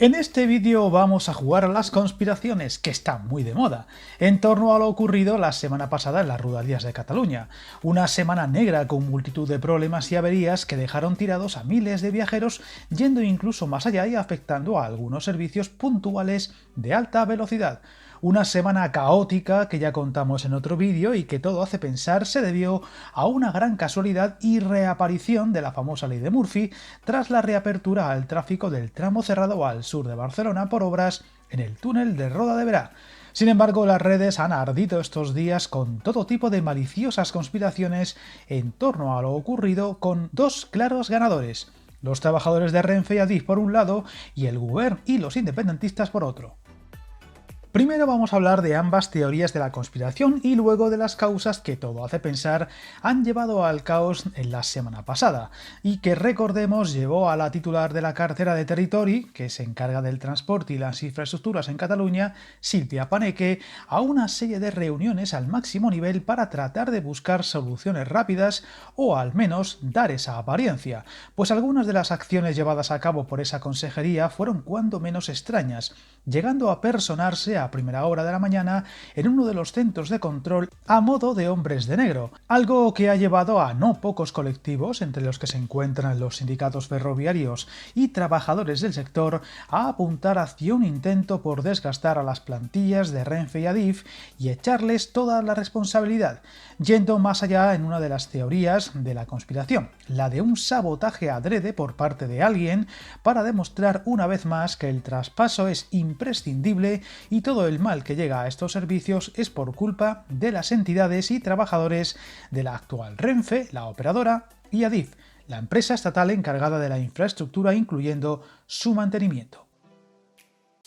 En este vídeo vamos a jugar a las conspiraciones, que están muy de moda, en torno a lo ocurrido la semana pasada en las Rodalies de Cataluña. Una semana negra con multitud de problemas y averías que dejaron tirados a miles de viajeros, yendo incluso más allá y afectando a algunos servicios puntuales de alta velocidad. Una semana caótica que ya contamos en otro vídeo y que todo hace pensar se debió a una gran casualidad y reaparición de la famosa ley de Murphy tras la reapertura al tráfico del tramo cerrado al sur de Barcelona por obras en el túnel de Roda de Berà. Sin embargo, las redes han ardido estos días con todo tipo de maliciosas conspiraciones en torno a lo ocurrido, con dos claros ganadores: los trabajadores de Renfe y Adif por un lado y el Govern y los independentistas por otro. Primero vamos a hablar de ambas teorías de la conspiración y luego de las causas que todo hace pensar han llevado al caos en la semana pasada, y que, recordemos, llevó a la titular de la cartera de Territori, que se encarga del transporte y las infraestructuras en Cataluña, Silvia Paneque, a una serie de reuniones al máximo nivel para tratar de buscar soluciones rápidas o al menos dar esa apariencia, pues algunas de las acciones llevadas a cabo por esa consejería fueron cuando menos extrañas, llegando a personarse a primera hora de la mañana en uno de los centros de control a modo de hombres de negro, algo que ha llevado a no pocos colectivos, entre los que se encuentran los sindicatos ferroviarios y trabajadores del sector, a apuntar hacia un intento por desgastar a las plantillas de Renfe y Adif y echarles toda la responsabilidad, yendo más allá en una de las teorías de la conspiración, la de un sabotaje adrede por parte de alguien para demostrar una vez más que el traspaso es imprescindible y todo el mal que llega a estos servicios es por culpa de las entidades y trabajadores de la actual Renfe, la operadora, y Adif, la empresa estatal encargada de la infraestructura, incluyendo su mantenimiento.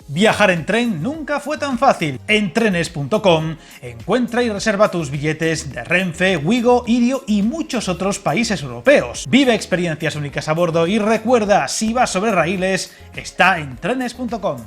Viajar en tren nunca fue tan fácil. En trenes.com encuentra y reserva tus billetes de Renfe, Wigo, Irio y muchos otros países europeos. Vive experiencias únicas a bordo y recuerda, si vas sobre raíles, está en trenes.com.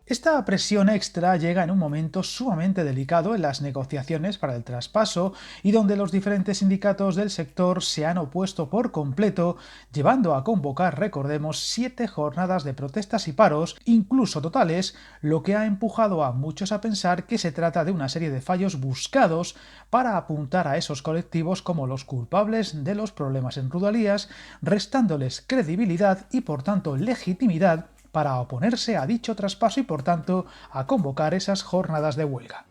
Esta presión extra llega en un momento sumamente delicado en las negociaciones para el traspaso y donde los diferentes sindicatos del sector se han opuesto por completo, llevando a convocar, recordemos, 7 jornadas de protestas y paros, incluso totales, lo que ha empujado a muchos a pensar que se trata de una serie de fallos buscados para apuntar a esos colectivos como los culpables de los problemas en Rodalies, restándoles credibilidad y por tanto legitimidad para oponerse a dicho traspaso y por tanto a convocar esas jornadas de huelga.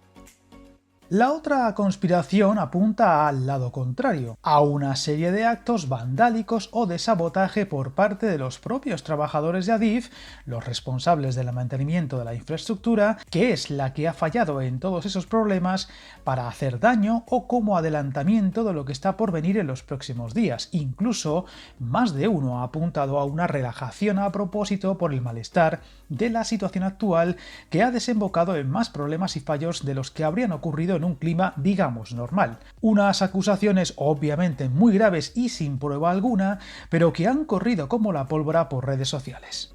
La otra conspiración apunta al lado contrario, a una serie de actos vandálicos o de sabotaje por parte de los propios trabajadores de Adif, los responsables del mantenimiento de la infraestructura, que es la que ha fallado en todos esos problemas, para hacer daño o como adelantamiento de lo que está por venir en los próximos días. Incluso más de uno ha apuntado a una relajación a propósito por el malestar de la situación actual, que ha desembocado en más problemas y fallos de los que habrían ocurrido en un clima, digamos, normal. Unas acusaciones obviamente muy graves y sin prueba alguna, pero que han corrido como la pólvora por redes sociales.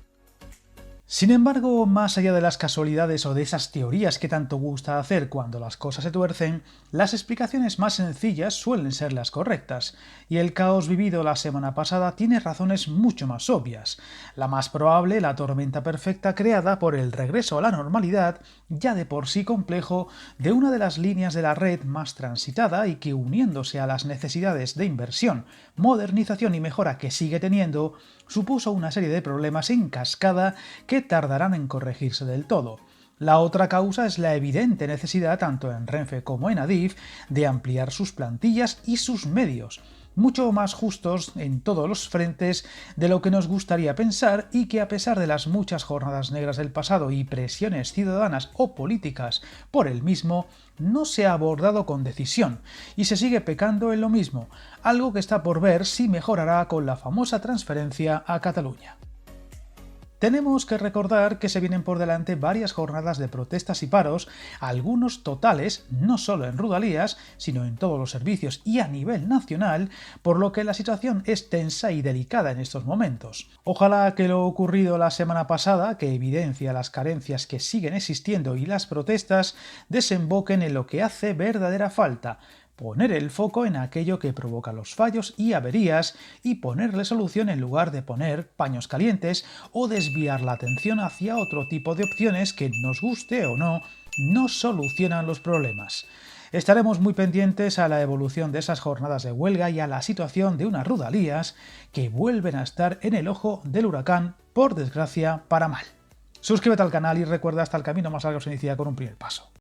Sin embargo, más allá de las casualidades o de esas teorías que tanto gusta hacer cuando las cosas se tuercen, las explicaciones más sencillas suelen ser las correctas, y el caos vivido la semana pasada tiene razones mucho más obvias. La más probable, la tormenta perfecta creada por el regreso a la normalidad, ya de por sí complejo, de una de las líneas de la red más transitada y que, uniéndose a las necesidades de inversión, modernización y mejora que sigue teniendo, supuso una serie de problemas en cascada que tardarán en corregirse del todo. La otra causa es la evidente necesidad, tanto en Renfe como en Adif, de ampliar sus plantillas y sus medios, mucho más justos en todos los frentes de lo que nos gustaría pensar, y que, a pesar de las muchas jornadas negras del pasado y presiones ciudadanas o políticas por el mismo, no se ha abordado con decisión y se sigue pecando en lo mismo, algo que está por ver si mejorará con la famosa transferencia a Cataluña. Tenemos que recordar que se vienen por delante varias jornadas de protestas y paros, algunos totales, no solo en Rodalies, sino en todos los servicios y a nivel nacional, por lo que la situación es tensa y delicada en estos momentos. Ojalá que lo ocurrido la semana pasada, que evidencia las carencias que siguen existiendo, y las protestas desemboquen en lo que hace verdadera falta: poner el foco en aquello que provoca los fallos y averías y ponerle solución en lugar de poner paños calientes o desviar la atención hacia otro tipo de opciones que, nos guste o no solucionan los problemas. Estaremos muy pendientes a la evolución de esas jornadas de huelga y a la situación de unas Rodalías que vuelven a estar en el ojo del huracán, por desgracia, para mal. Suscríbete al canal y recuerda, hasta el camino más largo se inicia con un primer paso.